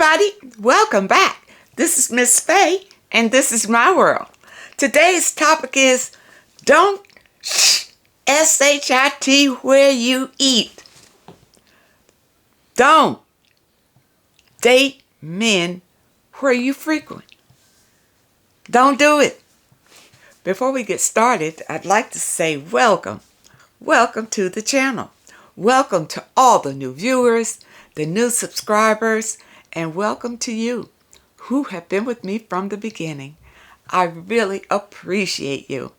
everybody, welcome back. This is Miss Faye, and this is my world. Today's topic is don't S-H-I-T where you eat. Don't date men where you frequent. Don't do it. Before we get started, I'd like to say welcome. Welcome to the channel. Welcome to all the new viewers, the new subscribers, and welcome to you who have been with me from the beginning. I really appreciate you.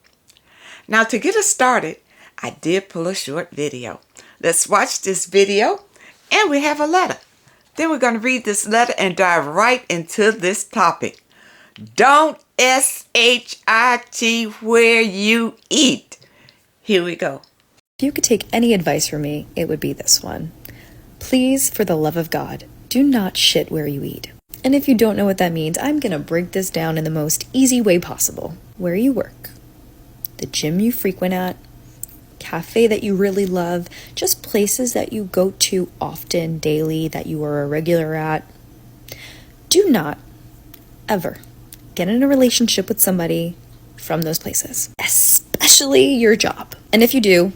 Now, to get us started, I did pull a short video. Let's watch this video, and we have a letter. Then we're going to read this letter and dive right into this topic. Don't S-H-I-T where you eat. Here we go. If you could take any advice from me, it would be this one. Please, for the love of God, do not shit where you eat. And if you don't know what that means, I'm going to break this down in the most easy way possible. Where you work, the gym you frequent at, cafe that you really love, just places that you go to often, daily, that you are a regular at. Do not ever get in a relationship with somebody from those places, especially your job. And if you do,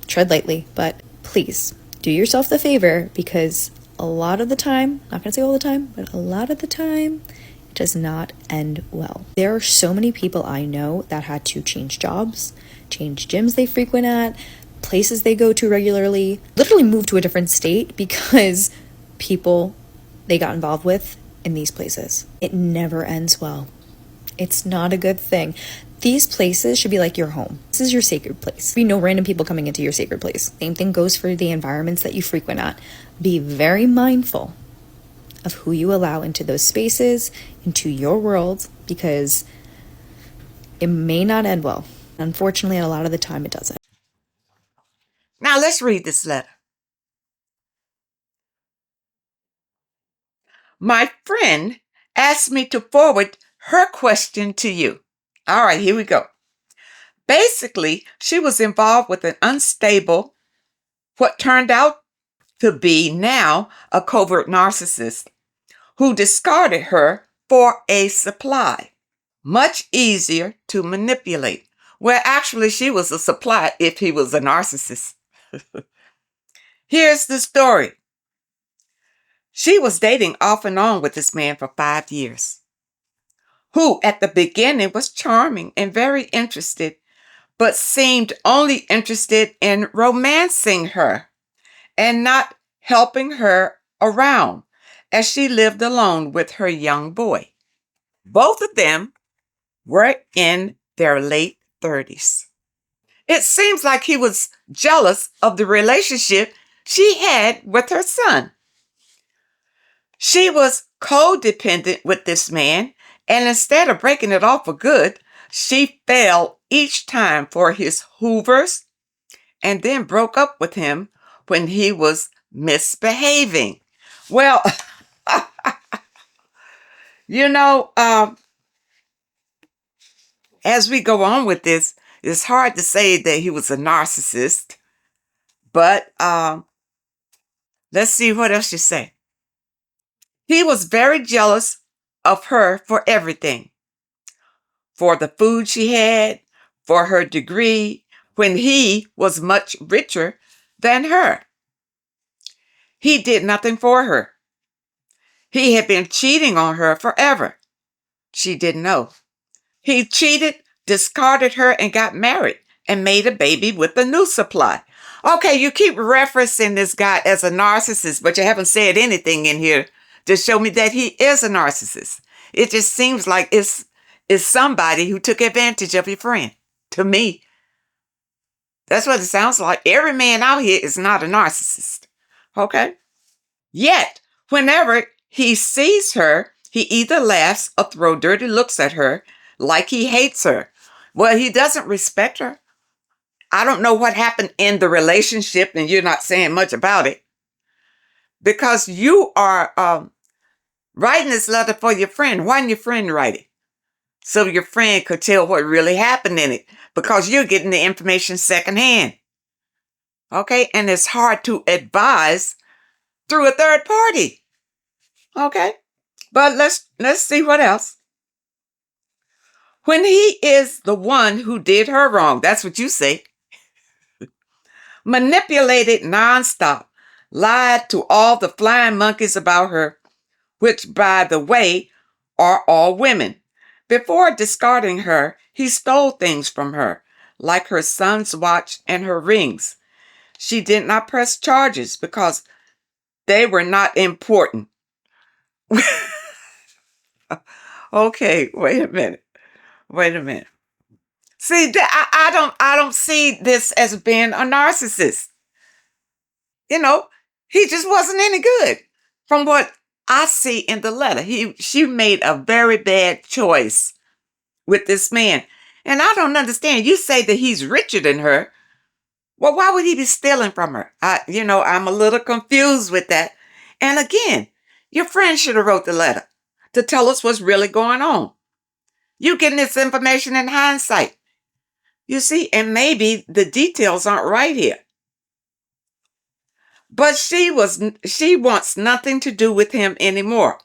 tread lightly, but please do yourself the favor, because a lot of the time, not gonna say all the time, but a lot of the time, it does not end well. There are so many people I know that had to change jobs, change gyms they frequent at, places they go to regularly, literally move to a different state because people they got involved with in these places. It never ends well. It's not a good thing. These places should be like your home. This is your sacred place. Be no random people coming into your sacred place. Same thing goes for the environments that you frequent at. Be very mindful of who you allow into those spaces, into your world, because it may not end well. Unfortunately, a lot of the time it doesn't. Now let's read this letter. My friend asked me to forward her question to you. All right, here we go. Basically, she was involved with an unstable, what turned out to be now a covert narcissist who discarded her for a supply. Much easier to manipulate. Well, actually, she was a supply if he was a narcissist. Here's the story. She was dating off and on with this man for 5 years, who at the beginning was charming and very interested, but seemed only interested in romancing her and not helping her around as she lived alone with her young boy. Both of them were in their late 30s. It seems like he was jealous of the relationship she had with her son. She was codependent with this man, and instead of breaking it off for good, she fell each time for his hoovers and then broke up with him when he was misbehaving. Well, as we go on with this, it's hard to say that he was a narcissist, but let's see what else you say. He was very jealous of her for everything. For the food she had, for her degree, when he was much richer than her. He did nothing for her. He had been cheating on her forever. She didn't know. He cheated, discarded her, and got married and made a baby with a new supply. Okay, you keep referencing this guy as a narcissist, but you haven't said anything in here to show me that he is a narcissist. It just seems like it's somebody who took advantage of your friend. To me, that's what it sounds like. Every man out here is not a narcissist. Okay? Yet, whenever he sees her, he either laughs or throws dirty looks at her like he hates her. Well, he doesn't respect her. I don't know what happened in the relationship, and you're not saying much about it. Because you are writing this letter for your friend. Why didn't your friend write it? So your friend could tell what really happened in it, because you're getting the information secondhand. Okay? And it's hard to advise through a third party. Okay? But let's see what else. When he is the one who did her wrong, that's what you say, manipulated nonstop, lied to all the flying monkeys about her, which, by the way, are all women. Before discarding her, he stole things from her, like her son's watch and her rings. She did not press charges because they were not important. Okay, wait a minute. Wait a minute. See, I don't see this as being a narcissist. You know, he just wasn't any good. From what I see in the letter, she made a very bad choice with this man. And I don't understand. You say that he's richer than her. Well, why would he be stealing from her? I'm a little confused with that. And again, your friend should have wrote the letter to tell us what's really going on. You getting this information in hindsight. You see, and maybe the details aren't right here. But she wants nothing to do with him anymore.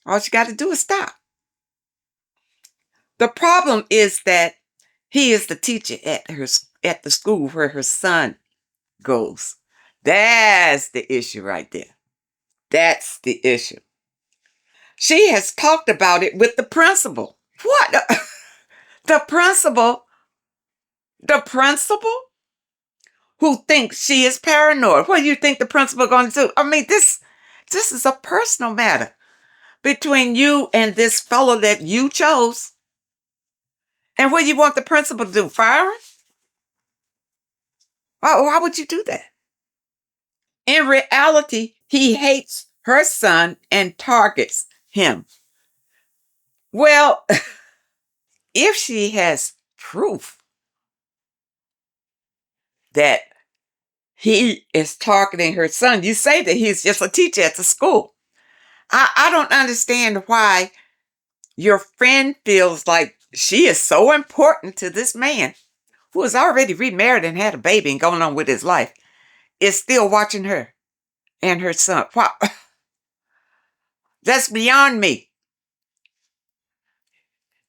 All she got to do is stop. The problem is that he is the teacher at the school where her son goes. That's the issue right there. That's the issue. She has talked about it with the principal. What? The principal? The principal? Who thinks she is paranoid? What do you think the principal going to do? I mean, this is a personal matter between you and this fellow that you chose. And what do you want the principal to do? Fire her? Why would you do that? In reality, he hates her son and targets him. Well, if she has proof that he is targeting her son, you say that he's just a teacher at the school. I don't understand why your friend feels like she is so important to this man who is already remarried and had a baby and going on with his life, is still watching her and her son. Wow. That's beyond me.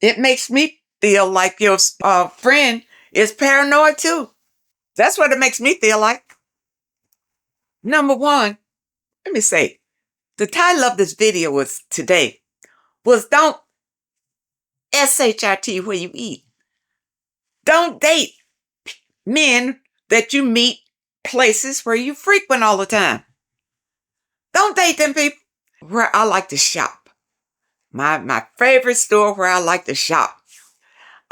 It makes me feel like your friend is paranoid too. That's what it makes me feel like. Number one, let me say, the title of this video was today was don't SHIT where you eat. Don't date men that you meet places where you frequent all the time. Don't date them people. Where I like to shop. My favorite store where I like to shop.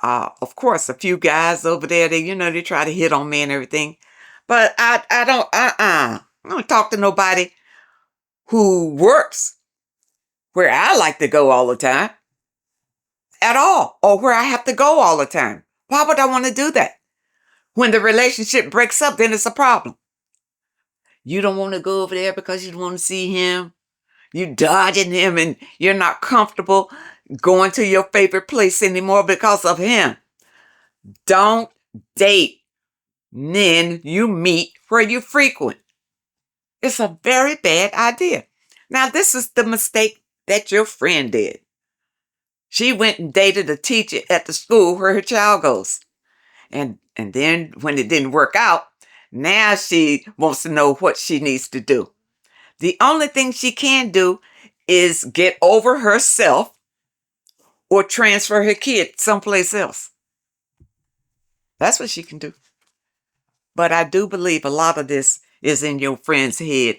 Of course, a few guys over there, they try to hit on me and everything. But I don't talk to nobody who works where I like to go all the time at all, or where I have to go all the time. Why would I want to do that? When the relationship breaks up, then it's a problem. You don't want to go over there because you don't want to see him. You dodging him and you're not comfortable going to your favorite place anymore because of him. Don't date men you meet where you frequent. It's a very bad idea. Now, this is the mistake that your friend did. She went and dated a teacher at the school where her child goes. And then when it didn't work out, now she wants to know what she needs to do. The only thing she can do is get over herself or transfer her kid someplace else. That's what she can do. But I do believe a lot of this is in your friend's head.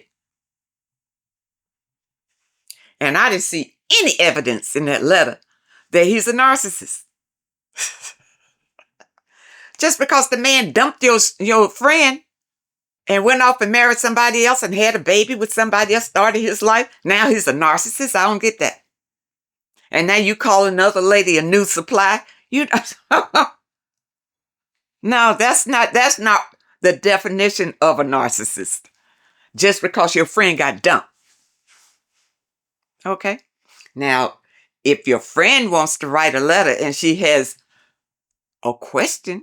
And I didn't see any evidence in that letter that he's a narcissist. Just because the man dumped your friend and went off and married somebody else and had a baby with somebody else, started his life, now he's a narcissist? I don't get that. And now you call another lady a new supply? No, that's not the definition of a narcissist. Just because your friend got dumped. Okay? Now, if your friend wants to write a letter and she has a question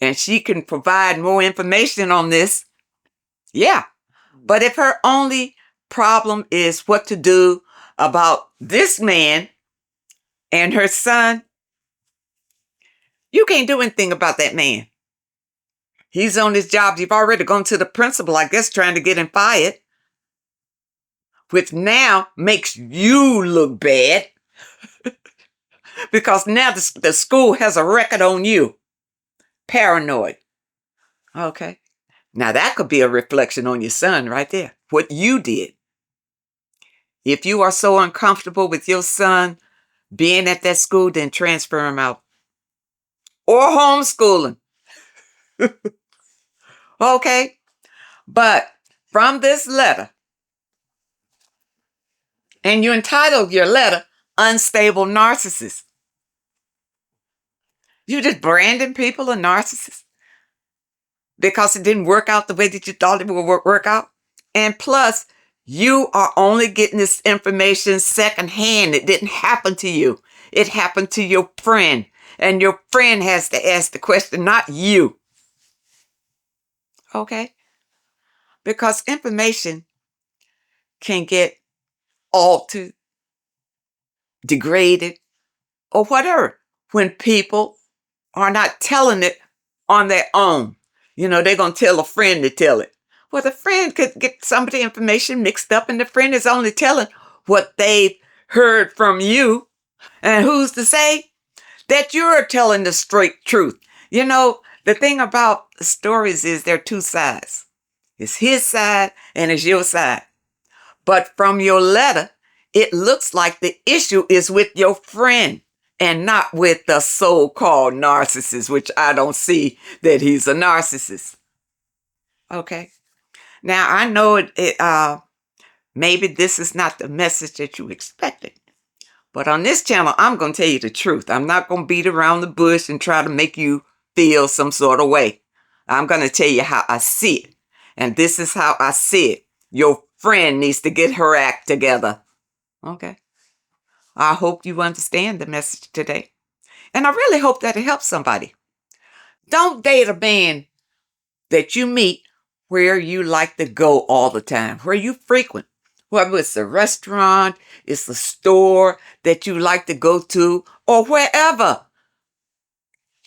and she can provide more information on this, yeah. But if her only problem is what to do about this man and her son, you can't do anything about that man. He's on his job. You've already gone to the principal, I guess, trying to get him fired, which now makes you look bad because now the school has a record on you. Paranoid. Okay. Now that could be a reflection on your son right there, what you did. If you are so uncomfortable with your son being at that school, then transfer him out. Or homeschooling. Okay? But from this letter, and you entitled your letter, Unstable Narcissist. You just branding people a narcissist because it didn't work out the way that you thought it would work out. And plus, you are only getting this information secondhand. It didn't happen to you. It happened to your friend. And your friend has to ask the question, not you. Okay? Because information can get altered, degraded, or whatever when people are not telling it on their own. They're going to tell a friend to tell it. Well, the friend could get some of the information mixed up, and the friend is only telling what they've heard from you. And who's to say that you're telling the straight truth? The thing about stories is there are two sides. It's his side and it's your side. But from your letter, it looks like the issue is with your friend and not with the so-called narcissist, which I don't see that he's a narcissist. Okay. Now, I know maybe this is not the message that you expected. But on this channel, I'm going to tell you the truth. I'm not going to beat around the bush and try to make you feel some sort of way. I'm going to tell you how I see it. And this is how I see it. Your friend needs to get her act together. Okay. I hope you understand the message today. And I really hope that it helps somebody. Don't date a man that you meet where you like to go all the time, where you frequent. Whether it's a restaurant, it's a store that you like to go to, or wherever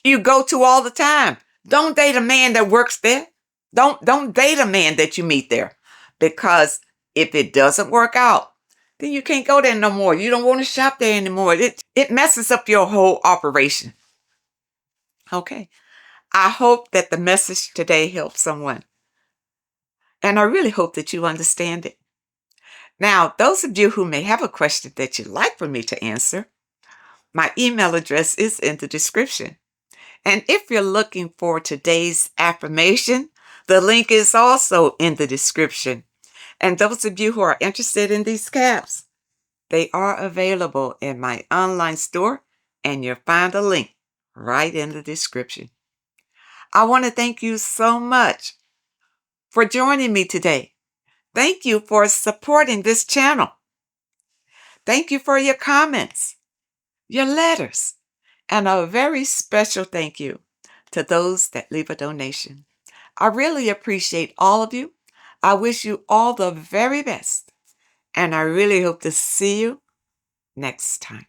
you go to all the time. Don't date a man that works there. Don't date a man that you meet there. Because if it doesn't work out, then you can't go there no more. You don't want to shop there anymore. It messes up your whole operation. Okay. I hope that the message today helps someone. And I really hope that you understand it. Now, those of you who may have a question that you'd like for me to answer, my email address is in the description. And if you're looking for today's affirmation, the link is also in the description. And those of you who are interested in these caps, they are available in my online store, and you'll find a link right in the description. I want to thank you so much for joining me today. Thank you for supporting this channel. Thank you for your comments, your letters, and a very special thank you to those that leave a donation. I really appreciate all of you. I wish you all the very best, and I really hope to see you next time.